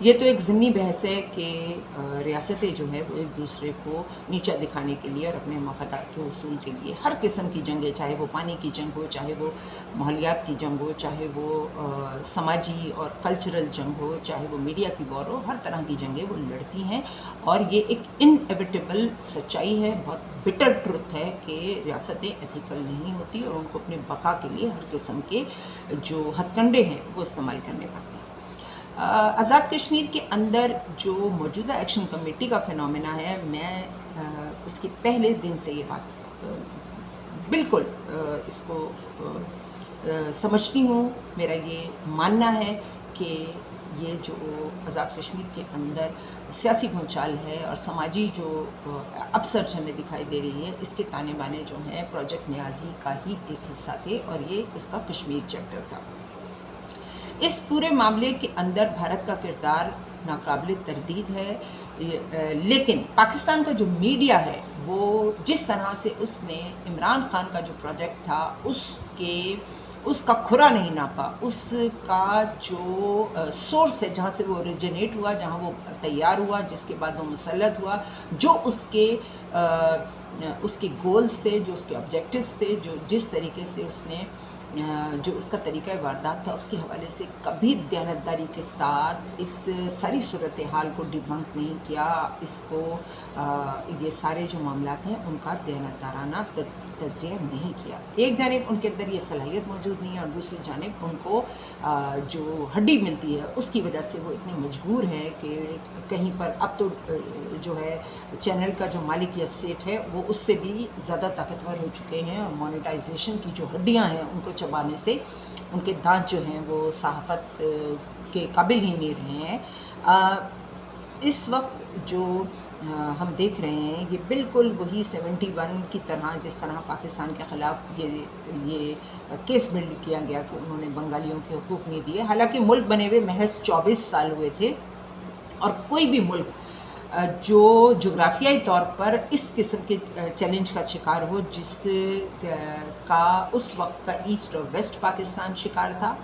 یہ تو ایک ضمنی بحث ہے کہ ریاستیں جو ہے وہ ایک دوسرے کو نیچا دکھانے کے لیے اور اپنے مفادات کے حصول کے لیے ہر قسم کی جنگیں، چاہے وہ پانی کی جنگ ہو، چاہے وہ ماحولیات کی جنگ ہو، چاہے وہ سماجی اور کلچرل جنگ ہو، چاہے وہ میڈیا کی وار ہو، ہر طرح کی جنگیں وہ لڑتی ہیں، اور یہ ایک انیویٹیبل سچائی ہے، بہت بٹر ٹروتھ ہے کہ ریاستیں ایتھیکل نہیں ہوتی اور ان کو اپنے بقا کے لیے ہر قسم کے جو ہتھ کنڈے ہیں وہ استعمال کرنے پڑتے ہیں۔ آزاد کشمیر کے اندر جو موجودہ ایکشن کمیٹی کا فنومینا ہے، میں اس کے پہلے دن سے یہ بات بالکل اس کو سمجھتی ہوں، میرا یہ ماننا ہے کہ یہ جو آزاد کشمیر کے اندر سیاسی بھونچال ہے اور سماجی جو اپسرچ ہمیں دکھائی دے رہی ہے، اس کے تانے بانے جو ہیں پروجیکٹ نیازی کا ہی ایک حصہ تھے، اور یہ اس کا کشمیر چیپٹر تھا۔ اس پورے معاملے کے اندر بھارت کا کردار ناقابل تردید ہے، لیکن پاکستان کا جو میڈیا ہے وہ جس طرح سے اس نے عمران خان کا جو پروجیکٹ تھا اس کا کھرا نہیں ناپا، اس کا جو سورس ہے جہاں سے وہ اوریجنیٹ ہوا، جہاں وہ تیار ہوا، جس کے بعد وہ مسلط ہوا، جو اس کے گولز تھے، جو اس کے آبجیکٹیوز تھے، جو جس طریقے سے اس نے جو اس کا طریقہ واردات تھا، اس کے حوالے سے کبھی دیانتداری کے ساتھ اس ساری صورتحال کو ڈیبنک نہیں کیا، اس کو یہ سارے جو معاملات ہیں ان کا دیانتدارانہ تجزیہ نہیں کیا۔ ایک جانب ان کے اندر یہ صلاحیت موجود نہیں ہے، اور دوسری جانب ان کو جو ہڈی ملتی ہے اس کی وجہ سے وہ اتنے مجبور ہیں کہ کہیں پر اب تو جو ہے چینل کا جو مالک یا سیٹ ہے وہ اس سے بھی زیادہ طاقتور ہو چکے ہیں، اور مونیٹائزیشن کی جو ہڈیاں ہیں ان کو چبانے سے ان کے دانت جو ہیں وہ صحافت کے قابل ہی نہیں رہے ہیں۔ اس وقت جو ہم دیکھ رہے ہیں یہ بالکل وہی 71 کی طرح، جس طرح پاکستان کے خلاف یہ کیس بلڈ کیا گیا کہ انہوں نے بنگالیوں کے حقوق نہیں دیے، حالانکہ ملک بنے ہوئے محض 24 سال ہوئے تھے، اور کوئی بھی ملک جو جغرافیائی طور پر اس قسم کے چیلنج کا شکار ہو، جس کا اس وقت کا ایسٹ اور ویسٹ پاکستان شکار تھا،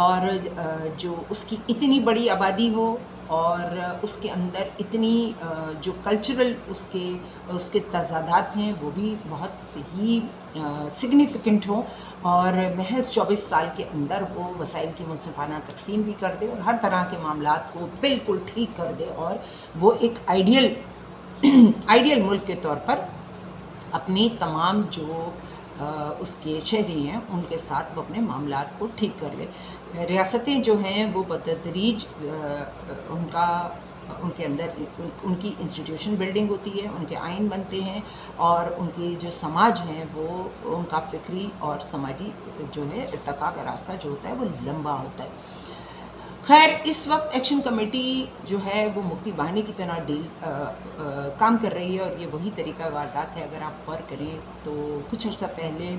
اور جو اس کی اتنی بڑی آبادی ہو، اور اس کے اندر اتنی جو کلچرل اس کے تضادات ہیں وہ بھی بہت ہی سگنیفیکنٹ ہوں، اور محض 24 سال کے اندر وہ وسائل کی منصفانہ تقسیم بھی کر دے اور ہر طرح کے معاملات کو بالکل ٹھیک کر دے، اور وہ ایک آئیڈیل ملک کے طور پر اپنی تمام جو اس کے شہری ہیں ان کے ساتھ وہ اپنے معاملات کو ٹھیک کر لے۔ ریاستیں جو ہیں وہ بتدریج ان کے اندر ان کی انسٹیٹیوشن بلڈنگ ہوتی ہے، ان کے آئین بنتے ہیں، اور ان کی جو سماج ہیں وہ ان کا فکری اور سماجی جو ہے ارتقاء کا راستہ جو ہوتا ہے وہ لمبا ہوتا ہے۔ خیر، اس وقت ایکشن کمیٹی جو ہے وہ مکتی باہنی کی طرح کام کر رہی ہے، اور یہ وہی طریقہ واردات ہے۔ اگر آپ غور کریں تو کچھ عرصہ پہلے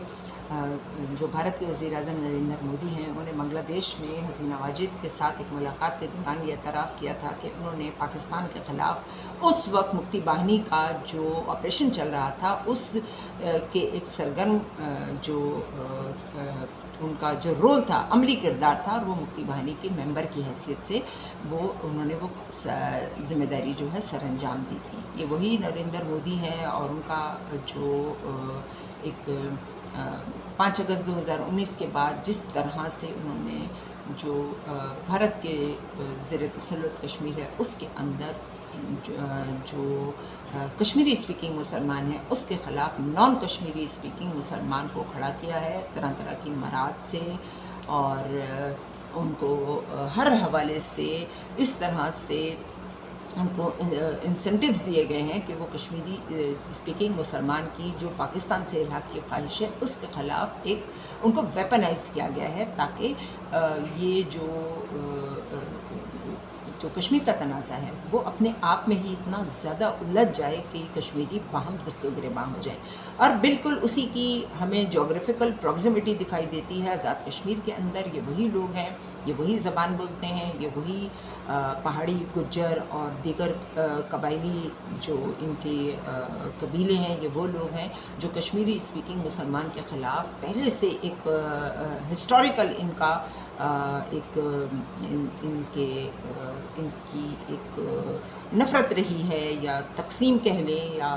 جو بھارت کے وزیر اعظم نریندر مودی ہیں، انہوں نے بنگلہ دیش میں حسینہ واجد کے ساتھ ایک ملاقات کے دوران یہ اعتراف کیا تھا کہ انہوں نے پاکستان کے خلاف اس وقت مکتی باہنی کا جو آپریشن چل رہا تھا اس کے ایک سرگرم جو ان کا جو رول تھا، عملی کردار تھا، اور وہ مکتی باہنی کے ممبر کی حیثیت سے انہوں نے وہ ذمہ داری جو ہے سر انجام دی تھی۔ یہ وہی نریندر مودی ہیں، اور ان کا جو ایک 5 اگست 2019 کے بعد جس طرح سے انہوں نے جو بھارت کے زیر تسلط کشمیر ہے اس کے اندر جو کشمیری اسپیکنگ مسلمان ہیں اس کے خلاف نان کشمیری اسپیکنگ مسلمان کو کھڑا کیا ہے، طرح طرح کی مراد سے، اور ان کو ہر حوالے سے اس طرح سے ان کو انسینٹیوز دیے گئے ہیں کہ وہ کشمیری اسپیکنگ مسلمان کی جو پاکستان سے الحاق کی خواہش ہے اس کے خلاف ان کو ویپنائز کیا گیا ہے، تاکہ یہ جو کشمیر کا تنازع ہے وہ اپنے آپ میں ہی اتنا زیادہ الجھ جائے کہ کشمیری باہم دست و گریباں ہو جائیں۔ اور بالکل اسی کی ہمیں جغرافیکل پروگزیمیٹی دکھائی دیتی ہے۔ آزاد کشمیر کے اندر یہ وہی لوگ ہیں یہ وہی زبان بولتے ہیں، یہ وہی پہاڑی گجر اور دیگر قبائلی جو ان کے قبیلے ہیں، یہ وہ لوگ ہیں جو کشمیری اسپیکنگ مسلمان کے خلاف پہلے سے ایک ہسٹوریکل ان کا ایک ان کی ایک نفرت رہی ہے، یا تقسیم کہہ لیں، یا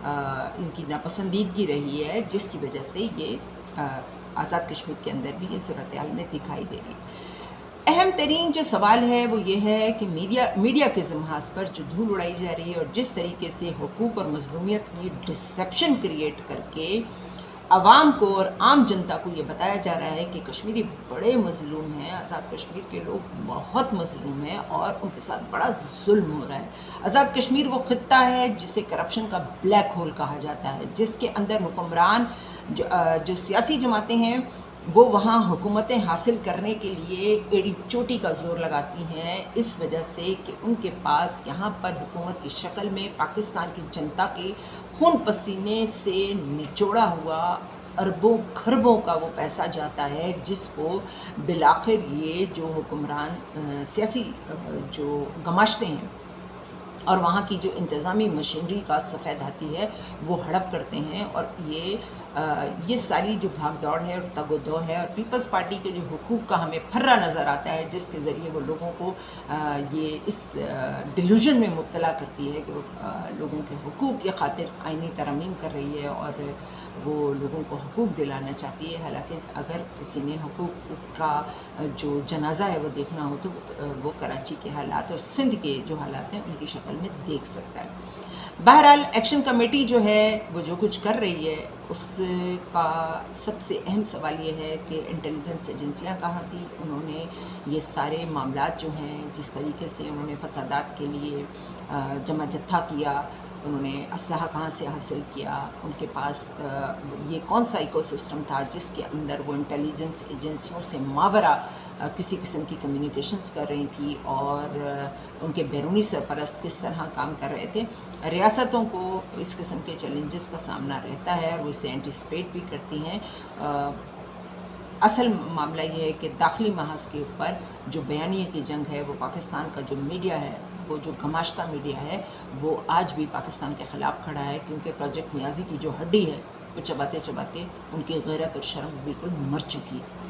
ان کی ناپسندیدگی رہی ہے، جس کی وجہ سے یہ آزاد کشمیر کے اندر بھی یہ صورتحال میں دکھائی دے رہی ہے۔ اہم ترین جو سوال ہے وہ یہ ہے کہ میڈیا کے محاذ پر جو دھول اڑائی جا رہی ہے، اور جس طریقے سے حقوق اور مظلومیت کی ڈسپشن کریٹ کر کے عوام کو اور عام جنتا کو یہ بتایا جا رہا ہے کہ کشمیری بڑے مظلوم ہیں، آزاد کشمیر کے لوگ بہت مظلوم ہیں اور ان کے ساتھ بڑا ظلم ہو رہا ہے۔ آزاد کشمیر وہ خطہ ہے جسے کرپشن کا بلیک ہول کہا جاتا ہے، جس کے اندر حکمران جو سیاسی جماعتیں ہیں وہ وہاں حکومتیں حاصل کرنے کے لیے ایڑی چوٹی کا زور لگاتی ہیں، اس وجہ سے کہ ان کے پاس یہاں پر حکومت کی شکل میں پاکستان کی جنتا کے خون پسینے سے نچوڑا ہوا اربوں کھربوں کا وہ پیسہ جاتا ہے، جس کو بالآخر یہ جو حکمران سیاسی جو گماشتے ہیں اور وہاں کی جو انتظامی مشینری کا سفید ہاتھی ہے وہ ہڑپ کرتے ہیں۔ اور یہ ساری جو بھاگ دوڑ ہے اور تگ و دو ہے، اور پیپلز پارٹی کے جو حقوق کا ہمیں پھرا نظر آتا ہے، جس کے ذریعے وہ لوگوں کو یہ اس ڈیلوژن میں مبتلا کرتی ہے کہ وہ لوگوں کے حقوق کی خاطر آئینی ترمیم کر رہی ہے اور وہ لوگوں کو حقوق دلانا چاہتی ہے۔ حالانکہ اگر کسی نے حقوق کا جو جنازہ ہے وہ دیکھنا ہو تو وہ کراچی کے حالات اور سندھ کے جو حالات ہیں ان کی شکل میں دیکھ سکتا ہے۔ بہرحال ایکشن کمیٹی جو ہے وہ جو کچھ کر رہی ہے، اس کا سب سے اہم سوال یہ ہے کہ انٹیلیجنس ایجنسیاں کہاں تھیں؟ انہوں نے یہ سارے معاملات جو ہیں، جس طریقے سے انہوں نے فسادات کے لیے جمع جتھا کیا، انہوں نے اسلحہ کہاں سے حاصل کیا، ان کے پاس یہ کون سا ایکو سسٹم تھا جس کے اندر وہ انٹیلیجنس ایجنسیوں سے ماورا کسی قسم کی کمیونیکیشنز کر رہی تھی، اور ان کے بیرونی سرپرست کس طرح کام کر رہے تھے۔ ریاستوں کو اس قسم کے چیلنجز کا سامنا رہتا ہے، وہ اسے اینٹیسپیٹ بھی کرتی ہیں۔ اصل معاملہ یہ ہے کہ داخلی محاذ کے اوپر جو بیانیے کی جنگ ہے، وہ پاکستان کا جو میڈیا ہے، وہ جو گماشتہ میڈیا ہے، وہ آج بھی پاکستان کے خلاف کھڑا ہے، کیونکہ پروجیکٹ نیازی کی جو ہڈی ہے وہ چباتے چباتے ان کی غیرت اور شرم بالکل مر چکی ہے۔